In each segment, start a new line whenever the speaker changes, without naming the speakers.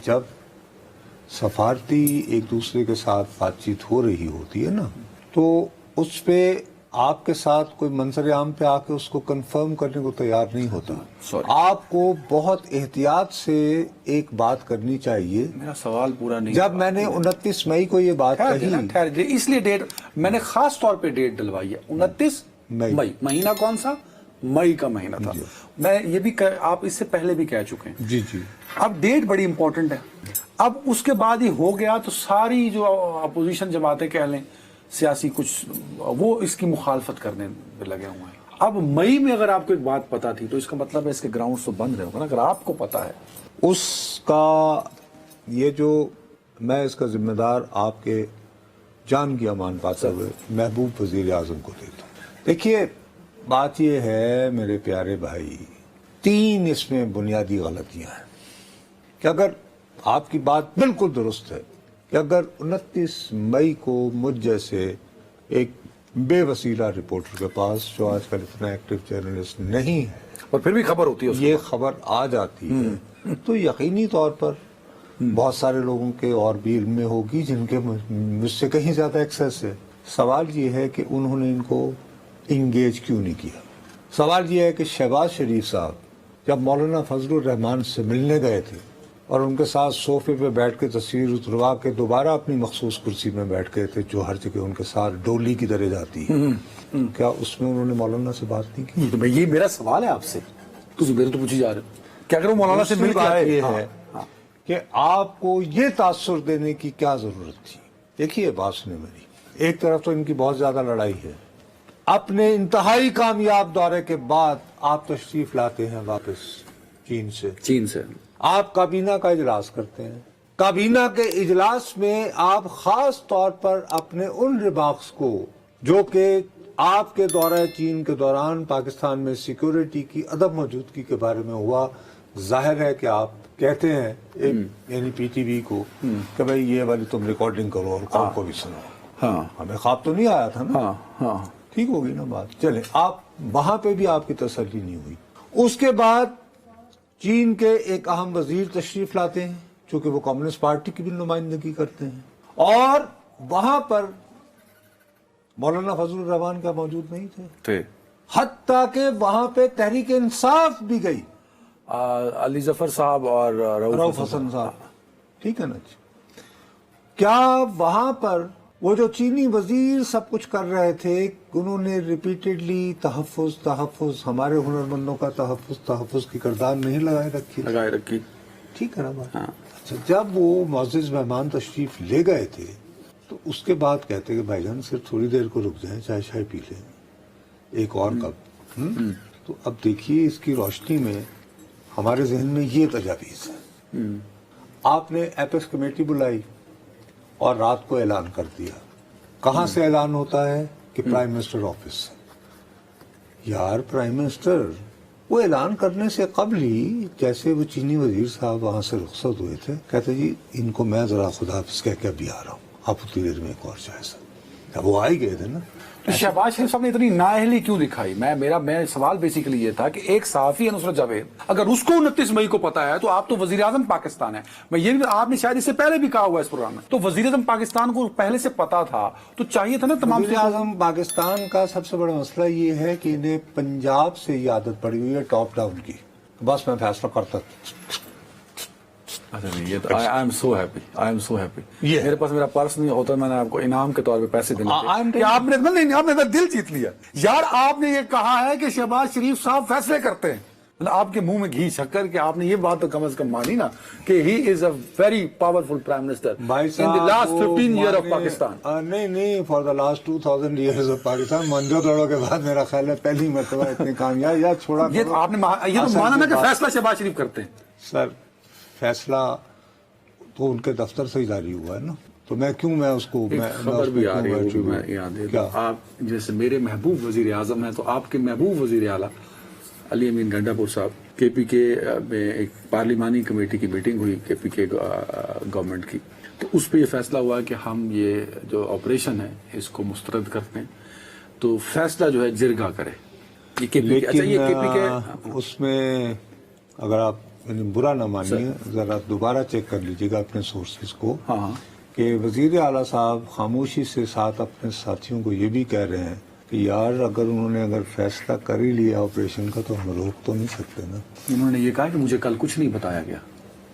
جب سفارتی ایک دوسرے کے ساتھ بات چیت ہو رہی ہوتی ہے نا، تو اس پہ آپ کے ساتھ کوئی منظر عام پہ آ کے اس کو کنفرم کرنے کو تیار نہیں ہوتا. آپ کو بہت احتیاط سے ایک بات کرنی چاہیے.
میرا سوال پورا نہیں.
جب میں نے 29 مئی کو یہ بات کہی،
اس لیے ڈیٹ میں نے خاص طور پہ ڈیٹ ڈلوائی ہے 29 مئی. مہینہ کون سا؟ مئی کا مہینہ تھا. میں یہ بھی آپ اس سے پہلے بھی کہہ چکے ہیں.
جی جی.
اب ڈیٹ بڑی امپورٹنٹ ہے. اب اس کے بعد ہی ہو گیا تو ساری جو اپوزیشن جماعتیں کہہ لیں سیاسی کچھ وہ اس کی مخالفت کرنے پہ لگے ہوئے ہیں. اب مئی میں اگر آپ کو ایک بات پتا تھی تو اس کا مطلب ہے اس کے گراؤنڈز تو بند رہے ہوگا نا. اگر آپ کو پتا ہے
اس کا، یہ جو میں اس کا ذمہ دار آپ کے جان کی امان پاتے ہوئے محبوب وزیر اعظم کو دیتا ہوں. دیکھیے بات یہ ہے میرے پیارے بھائی، 3 اس میں بنیادی غلطیاں ہیں کہ اگر آپ کی بات بالکل درست ہے کہ اگر 29 مئی کو مجھ جیسے ایک بے وسیلہ رپورٹر کے پاس جو آج کل اتنا ایکٹیو جرنلسٹ نہیں ہے
اور پھر بھی خبر ہوتی ہے،
یہ خبر آ جاتی ہے تو یقینی طور پر بہت سارے لوگوں کے اور بھی علم میں ہوگی جن کے مجھ سے کہیں زیادہ ایکسیس ہے. سوال یہ ہے کہ انہوں نے ان کو انگیج کیوں نہیں کیا. سوال یہ ہے کہ شہباز شریف صاحب جب مولانا فضل الرحمان سے ملنے گئے تھے اور ان کے ساتھ صوفے پہ بیٹھ کے تصویر اتروا کے دوبارہ اپنی مخصوص کرسی میں بیٹھ گئے تھے جو ہر جگہ ان کے ساتھ ڈولی کی طرح جاتی ہے، کیا اس میں انہوں نے مولانا سے بات نہیں کی؟
تو یہ میرا سوال ہے آپ سے، تم میرے تو پوچھی جا رہے ہو کہ اگر وہ مولانا سے مل کے آئے.
یہ ہے کہ آپ کو یہ تاثر دینے کی کیا ضرورت تھی. دیکھیے بات سنیں میری، ایک طرف تو ان کی بہت زیادہ لڑائی ہے. اپنے انتہائی کامیاب دورے کے بعد آپ تشریف لاتے ہیں واپس چین سے. آپ کابینہ کا اجلاس کرتے ہیں. کابینہ کے اجلاس میں آپ خاص طور پر اپنے ان ریمارکس کو جو کہ آپ کے دورہ چین کے دوران پاکستان میں سیکیورٹی کی عدم موجودگی کے بارے میں ہوا، ظاہر ہے کہ آپ کہتے ہیں یعنی پی ٹی وی کو کہ بھئی یہ والی تم ریکارڈنگ کرو اور قوم کو بھی سناؤ. ہمیں خواب تو نہیں آیا تھا نا. ٹھیک ہوگی نا بات. چلیں، آپ وہاں پہ بھی آپ کی تسلی نہیں ہوئی. اس کے بعد چین کے ایک اہم وزیر تشریف لاتے ہیں چونکہ وہ کمیونسٹ پارٹی کی بھی نمائندگی کرتے ہیں، اور وہاں پر مولانا فضل الرحمان کیا موجود نہیں تھے، حتیٰ کہ وہاں پہ تحریک انصاف بھی گئی،
علی ظفر صاحب اور
رؤف حسن صاحب. ٹھیک ہے نا جی. کیا وہاں پر وہ جو چینی وزیر سب کچھ کر رہے تھے انہوں نے ریپیٹڈلی تحفظ ہمارے ہنرمندوں کا تحفظ کی کردار نہیں لگائے رکھی؟ ٹھیک ہے نا بات. اچھا، جب وہ معزز مہمان تشریف لے گئے تھے تو اس کے بعد کہتے کہ بھائی جان صرف تھوڑی دیر کو رک جائیں، چائے شائے پی لیں ایک اور کپ. تو اب دیکھیے اس کی روشنی میں ہمارے ذہن میں یہ تجاویز ہے. آپ نے ایپیکس کمیٹی بلائی اور رات کو اعلان کر دیا. کہاں سے اعلان ہوتا ہے کہ پرائم منسٹر آفس سے. یار پرائم منسٹر وہ اعلان کرنے سے قبل ہی جیسے وہ چینی وزیر صاحب وہاں سے رخصت ہوئے تھے کہتے جی ان کو میں ذرا خدا حافظ کہہ کے ابھی آ رہا ہوں، آپ اتنی دیر میں ایک اور چائے سا. وہ آ ہی گئے تھے نا.
شہباز شریف صاحب نے اتنی نااہلی کیوں دکھائی؟ میرا سوال بیسیکلی یہ تھا کہ ایک صحافی ہے نصرت جاوید، اگر اس کو 29 مئی کو پتا ہے تو آپ تو وزیر اعظم پاکستان ہے. میں یہ بھی آپ نے شاید اس سے پہلے بھی کہا ہوا ہے اس پروگرام میں، تو وزیر اعظم پاکستان کو پہلے سے پتا تھا تو چاہیے تھا نا تمام.
وزیر اعظم پاکستان کا سب سے بڑا مسئلہ یہ ہے کہ انہیں پنجاب سے یہ عادت پڑی ہوئی ہے ٹاپ ڈاؤن کی. بس میں فیصلہ کرتا
میرے پاس میرا پرس نہیں ہوتا، میں نے آپ کو انعام کے طور پہ پیسے دینے آپ نے دل جیت لیا. یار آپ نے یہ کہا ہے کہ شہباز شریف صاحب فیصلے کرتے ہیں، آپ کے منہ میں گھی شکر کہ آپ نے یہ بات تو کم از کم مانی نا کہ he is a very powerful prime minister in the last 15 year of Pakistan.
نہیں for the last 2000 years of Pakistan. منجو دوڑوں کے بعد میرا خیال ہے پہلی مرتبہ اتنی کامیاب. یا چھوڑا
یہ آپ نے یہ تو مانا نا کہ فیصلہ شہباز شریف کرتے ہیں.
سر فیصلہ تو ان کے دفتر سے ہی جاری ہوا ہے نا، تو میں کیوں میں اس کو
خبر بھی آ رہی ہے. میں یاد ہے آپ جیسے میرے محبوب وزیر اعظم ہیں تو آپ کے محبوب وزیر اعلیٰ علی امین گنڈا پور صاحب کے پی کے میں ایک پارلیمانی کمیٹی کی میٹنگ ہوئی کے پی کے گورنمنٹ کی، تو اس پہ یہ فیصلہ ہوا کہ ہم یہ جو آپریشن ہے اس کو مسترد کرتے ہیں، تو فیصلہ جو ہے جرگا کرے.
لیکن اس میں اگر آپ یعنی برا نہ مانیے, ذرا دوبارہ چیک کر لیجیے گا اپنے سورسز کو,
ہاں
کہ وزیر اعلیٰ صاحب خاموشی سے ساتھ اپنے ساتھیوں کو یہ بھی کہہ رہے ہیں کہ یار انہوں نے فیصلہ کر ہی لیا آپریشن کا تو ہم روک تو نہیں سکتے نا.
انہوں نے یہ کہا کہ مجھے کل کچھ نہیں بتایا گیا.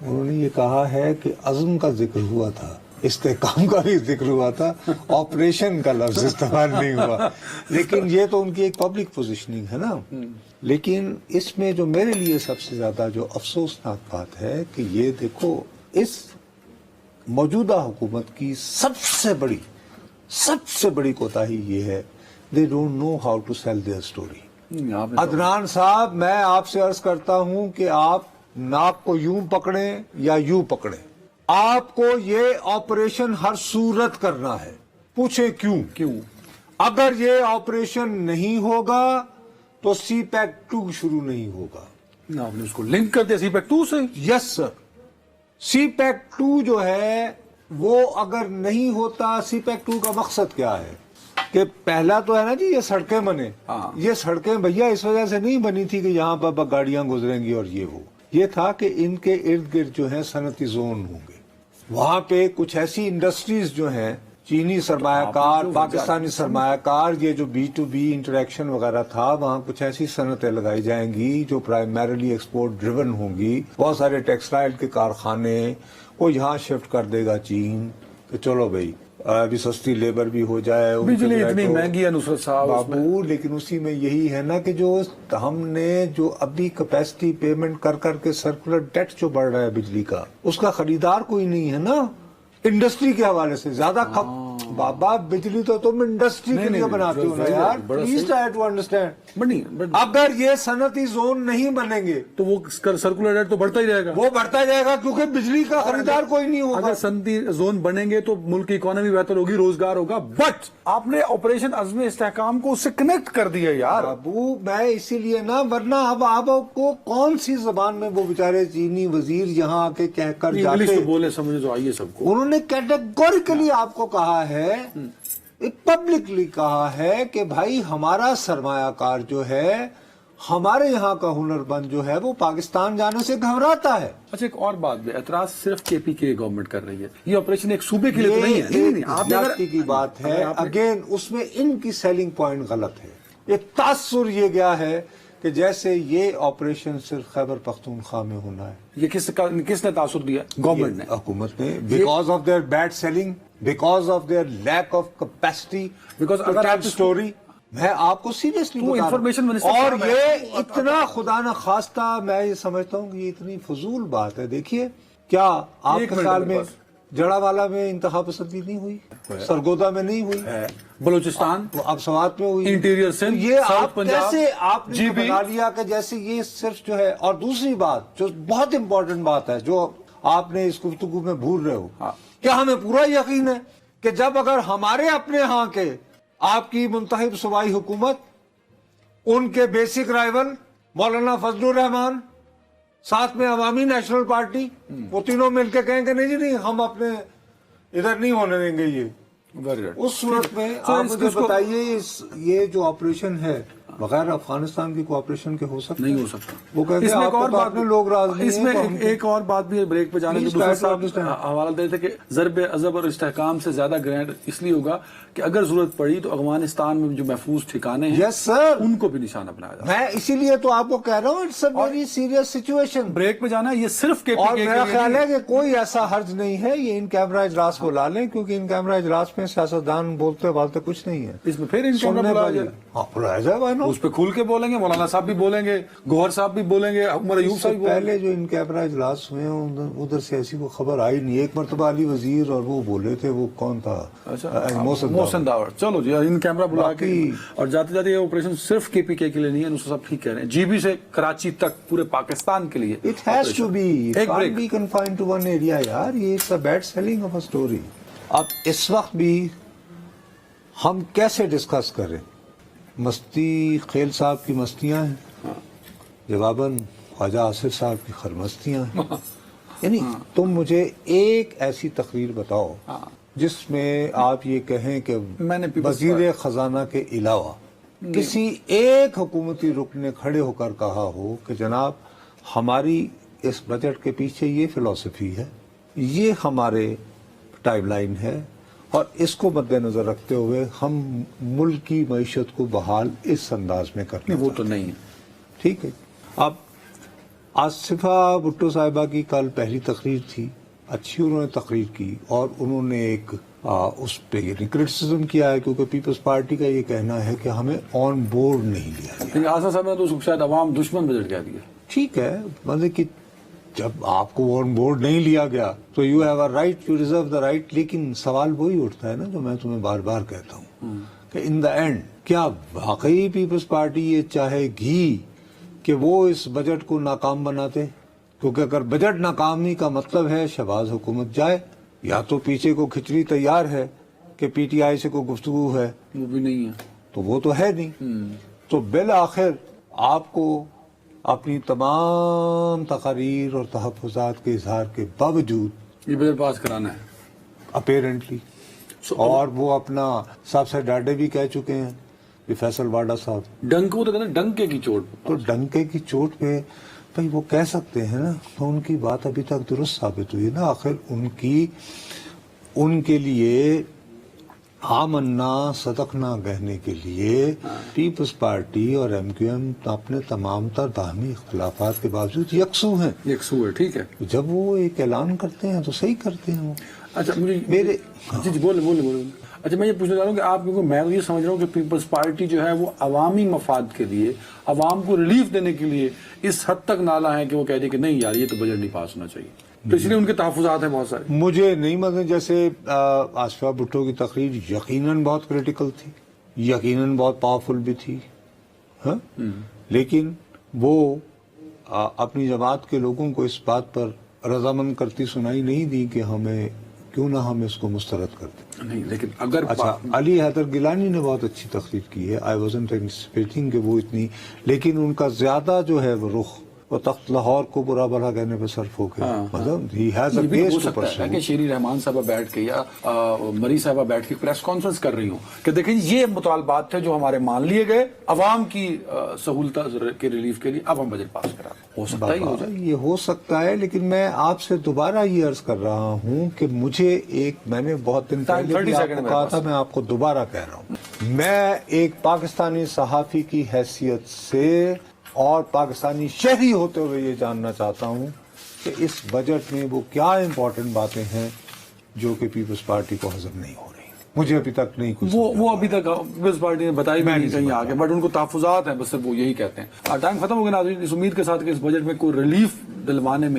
انہوں نے یہ کہا ہے کہ عزم کا ذکر ہوا تھا, استحکام کا بھی ذکر ہوا تھا, آپریشن کا لفظ استعمال نہیں ہوا. لیکن یہ تو ان کی ایک پبلک پوزیشننگ ہے نا. لیکن اس میں جو میرے لیے سب سے زیادہ جو افسوسناک بات ہے کہ یہ دیکھو, اس موجودہ حکومت کی سب سے بڑی کوتاہی یہ ہے, they don't know how to sell their story. Adnan صاحب, میں آپ سے عرض کرتا ہوں کہ آپ ناک کو یوں پکڑیں یا یوں پکڑیں, آپ کو یہ آپریشن ہر صورت کرنا ہے. پوچھیں کیوں؟ اگر یہ آپریشن نہیں ہوگا تو سی پیک 2 شروع نہیں ہوگا.
آپ نے اس کو لنک کر دیا سی پیک 2 سے.
یس سر, سی پیک 2 جو ہے وہ اگر نہیں ہوتا, سی پیک 2 کا مقصد کیا ہے کہ پہلا تو ہے نا جی یہ سڑکیں بنے. یہ سڑکیں بھیا اس وجہ سے نہیں بنی تھی کہ یہاں پر گاڑیاں گزریں گی اور یہ تھا کہ ان کے ارد گرد جو ہے صنعتی زون ہوں گے, وہاں پہ کچھ ایسی انڈسٹریز جو ہیں, چینی سرمایہ کار, پاکستانی سرمایہ کار, یہ جو B2B انٹریکشن وغیرہ تھا, وہاں کچھ ایسی صنعتیں لگائی جائیں گی جو پرائمریلی ایکسپورٹ ڈریون ہوں گی. بہت سارے ٹیکسٹائل کے کارخانے کو یہاں شفٹ کر دے گا چین کہ چلو بھائی ابھی سستی لیبر بھی ہو جائے.
بجلی اتنی مہنگی ہے نصرت صاحب
بابو, لیکن اسی میں یہی ہے نا کہ جو ہم نے جو ابھی کیپیسٹی پیمنٹ کر کے سرکولر ڈیٹ جو بڑھ رہا ہے بجلی کا, اس کا خریدار کوئی نہیں ہے نا. انڈسٹری کے حوالے سے زیادہ بابا بجلی تو تم انڈسٹری کے لیے بناتے ہو نا یار, پلیز ٹرائی ٹو انڈرسٹینڈ. اگر یہ صنعتی زون نہیں بنیں گے
تو وہ سرکولر ریٹ تو بڑھتا ہی رہے گا.
وہ بڑھتا جائے گا کیونکہ بجلی کا خریدار کوئی نہیں ہوگا.
اگر صنعتی زون بنیں گے تو ملک کی اکانومی بہتر ہوگی, روزگار ہوگا. بٹ آپ نے آپریشن عزم استحکام کو اس سے کنیکٹ کر دیا یار.
ابو میں اسی لیے نا, ورنہ اب آپ کو کون سی زبان میں وہ بیچارے چینی وزیر یہاں آ کے کہہ کر
انگلش تو بولے سمجھے تو آئیے سب کو.
انہوں نے کیٹیگوریکلی آپ کو کہا ہے, پبلکلی کہا ہے کہ بھائی ہمارا سرمایہ کار جو ہے, ہمارے یہاں کا ہنر بند جو ہے وہ پاکستان جانے سے گھبراتا ہے.
اچھا ایک اور بات بھی, اعتراض صرف KPK گورنمنٹ کر رہی ہے, یہ آپریشن ایک صوبے کے لیے تو نہیں ہے. نہیں آپ
زیادتی کی بات ہے. اگین اس میں ان کی سیلنگ پوائنٹ غلط ہے. یہ تاثر یہ گیا ہے کہ جیسے یہ آپریشن صرف خیبر پختونخوا میں ہونا ہے.
یہ کس نے تاثر دیا؟ گورنمنٹ نے,
حکومت نے, because of their bad selling, because of their lack of capacity,
because اگر
اسٹوری. میں آپ کو سیریسلی بتا رہا ہوں, اور یہ اتنا خدا نہ خواستہ میں یہ سمجھتا ہوں کہ یہ اتنی فضول بات ہے. دیکھیے کیا آپ کے خیال میں جڑا والا میں انتہا پسندی نہیں ہوئی, سرگودا میں نہیں ہوئی,
بلوچستان
اب سوات میں ہوئی,
انٹیریئر سندھ,
یہ آپ کیسے آپ نے بنا لیا کہ جیسے یہ صرف جو ہے. اور دوسری بات جو بہت امپورٹنٹ بات ہے جو آپ نے اس گفتگو میں بھول رہے ہو, کیا ہمیں پورا یقین ہے کہ جب اگر ہمارے اپنے ہاں کے آپ کی منتخب صوبائی حکومت, ان کے بیسک رائیول مولانا فضل الرحمان, ساتھ میں عوامی نیشنل پارٹی, وہ تینوں مل کے کہیں کہ نہیں جی نہیں ہم اپنے ادھر نہیں ہونے دیں گے یہ, اس صورت میں آپ مجھے بتائیے یہ جو آپریشن ہے بغیر افغانستان کی کوئی آپریشن کے ہو سکتا
نہیں ہو سکتا.
وہ کہتے ہیں آپ کو اپنے لوگ راز نہیں.
اس میں ایک اور بات بھی بریک پہ جانے کے حوالہ دے تھے کہ ضرب عضب اور استحکام سے زیادہ گرینڈ اس لیے ہوگا کہ اگر ضرورت پڑی تو افغانستان میں جو محفوظ ٹھکانے ہیں,
یس سر,
ان کو بھی نشانہ بنایا جائے.
میں اسی لیے تو آپ کو کہہ رہا ہوں it's a very serious situation.
Break پہ جانا یہ صرف
اور میرا خیال ہے کہ کوئی ایسا حرج نہیں ہے, یہ ان کیمرہ اجلاس کو لا لیں, کیونکہ ان کیمرہ اجلاس میں سیاستدان بولتے بالتے کچھ نہیں ہے.
اس میں پھر ان کیمرہ
بلایا جائے,
اس پہ کھل کے بولیں گے, مولانا صاحب بھی بولیں گے, گوہر صاحب بھی بولیں گے, عمر ایوب صاحب بھی بولیں گے.
پہلے جو ان کیمرہ اجلاس ہوئے ہیں ادھر سے ایسی کوئی خبر آئی نہیں. ایک مرتبہ علی وزیر اور وہ بولے تھے, وہ کون تھا,
محسن داور. چلو جی ان کیمرہ بلا کے, اور جاتے جاتے یہ آپریشن صرف KPK کے لیے نہیں ہے, نصرت صاحب ٹھیک کہہ رہے ہیں, GB سے کراچی تک پورے پاکستان کے لیے.
It has to be, it can't be confined to one area یار, یہ it's a bad selling of a story. اب اس وقت بھی ہم کیسے ڈسکس کریں, مستی خیل صاحب کی مستیاں ہیں, جواباً خواجہ آصف صاحب کی خرمستیاں ہیں. یعنی تم مجھے ایک ایسی تقریر بتاؤ جس میں آپ یہ کہیں کہ وزیر خزانہ کے علاوہ کسی ایک حکومتی رکن نے کھڑے ہو کر کہا ہو کہ جناب ہماری اس بجٹ کے پیچھے یہ فلسفی ہے, یہ ہمارے ٹائم لائن ہے, اور اس کو مد نظر رکھتے ہوئے ہم ملک کی معیشت کو بحال اس انداز میں کرتے ہیں.
وہ تو نہیں ہے.
ٹھیک ہے. اب آصفہ بھٹو صاحبہ کی کل پہلی تقریر تھی, اچھی انہوں نے تقریر کی, اور انہوں نے ایک اس پہ کرٹیسزم کیا ہے کیونکہ پیپلز پارٹی کا یہ کہنا ہے کہ ہمیں آن بورڈ نہیں لیا گیا.
لیکن آصف صاحب نے تو اس کو شاید عوام دشمن بجٹ کہہ دیا.
ٹھیک ہے, مطلب کہ جب آپ کو آن بورڈ نہیں لیا گیا تو you have a right, you reserve the right. لیکن سوال وہی اٹھتا ہے نا جو میں تمہیں بار بار کہتا ہوں کہ ان دا اینڈ کیا واقعی پیپلز پارٹی یہ چاہے گی کہ وہ اس بجٹ کو ناکام بناتے؟ کیونکہ اگر بجٹ ناکامی کا مطلب ہے شہباز حکومت جائے, یا تو پیچھے کو کھچڑی تیار ہے کہ پی ٹی آئی سے کوئی گفتگو ہے,
وہ بھی نہیں ہے,
تو وہ تو ہے نہیں. تو بالآخر آپ کو اپنی تمام تقاریر اور تحفظات کے اظہار کے باوجود
یہ بجٹ پاس کرانا ہے
اپیرنٹلی, اور وہ اپنا سب سے ڈاڈے بھی کہہ چکے ہیں یہ فیصل واڈا صاحب.
ڈنک وہ تو کہتے ہیں ڈنکے کی چوٹ.
تو ڈنکے کی چوٹ پہ بھائی وہ کہہ سکتے ہیں نا, تو ان کی بات ابھی تک درست ثابت ہوئی نا. آخر ان کے لیے آمنا صدقنا کہنے کے لیے پیپلز پارٹی اور ایم کیو ایم اپنے تمام تر باہمی اختلافات کے باوجود یکسو ہیں.
یکسو ہے, ٹھیک ہے.
جب وہ ایک اعلان کرتے ہیں تو صحیح کرتے ہیں وہ.
اچھا مجھے جی بولے. اچھا میں یہ پوچھنا چاہ رہا ہوں کہ آپ, کیونکہ میں یہ سمجھ رہا ہوں کہ پیپلز پارٹی جو ہے وہ عوامی مفاد کے لیے, عوام کو ریلیف دینے کے لیے اس حد تک نالا ہے کہ وہ کہہ دے کہ نہیں یار یہ تو بجٹ نہیں پاس ہونا چاہیے, تو اس لیے ان کے تحفظات ہیں بہت سارے.
مجھے نہیں مطلب, جیسے آصفہ بھٹو کی تقریر یقیناً بہت کریٹیکل تھی, یقیناً بہت پاورفل بھی تھی, لیکن وہ اپنی جماعت کے لوگوں کو اس بات پر رضامند کرتی سنائی نہیں دی کہ ہمیں کیوں نہ ہم اس کو مسترد کر دیں.
نہیں لیکن اگر
اچھا علی حیدر گیلانی نے بہت اچھی تقریر کی ہے, آئی وازنٹ اینٹیسپیٹنگ کہ وہ اتنی, لیکن ان کا زیادہ جو ہے وہ رخ وہ تخت لاہور کو برا بھلا کہنے پہ صرف ہو گیا. مطلب he has a case to pursue
کہ شیری رحمان صاحبہ بیٹھ کے یا مری صاحبہ بیٹھ کے پریس کانفرنس کر رہی ہوں کہ دیکھیں یہ مطالبات تھے جو ہمارے مان لیے گئے عوام کی سہولت کے ریلیف کے لیے, اب ہم بجٹ پاس کرا. ہو سکتا ہے
یہ ہو سکتا ہے, لیکن میں آپ سے دوبارہ یہ عرض کر رہا ہوں کہ مجھے میں نے بہت دن پہلے بھی آپ کو کہا تھا, میں آپ کو دوبارہ کہہ رہا ہوں, میں ایک پاکستانی صحافی کی حیثیت سے اور پاکستانی شہری ہوتے ہوئے یہ جاننا چاہتا ہوں کہ اس بجٹ میں وہ کیا امپورٹنٹ باتیں ہیں جو کہ پیپلز پارٹی کو ہضم نہیں ہو رہی. مجھے ابھی تک نہیں کچھ
وہ ابھی تک پیپلز پارٹی نے بتائی بھی نہیں کہیں آگے, بٹ ان کو تحفظات ہیں, بس وہ یہی کہتے ہیں. ٹائم ختم ہو گیا ناظرین, اس امید کے ساتھ کہ اس بجٹ میں کوئی ریلیف دلوانے میں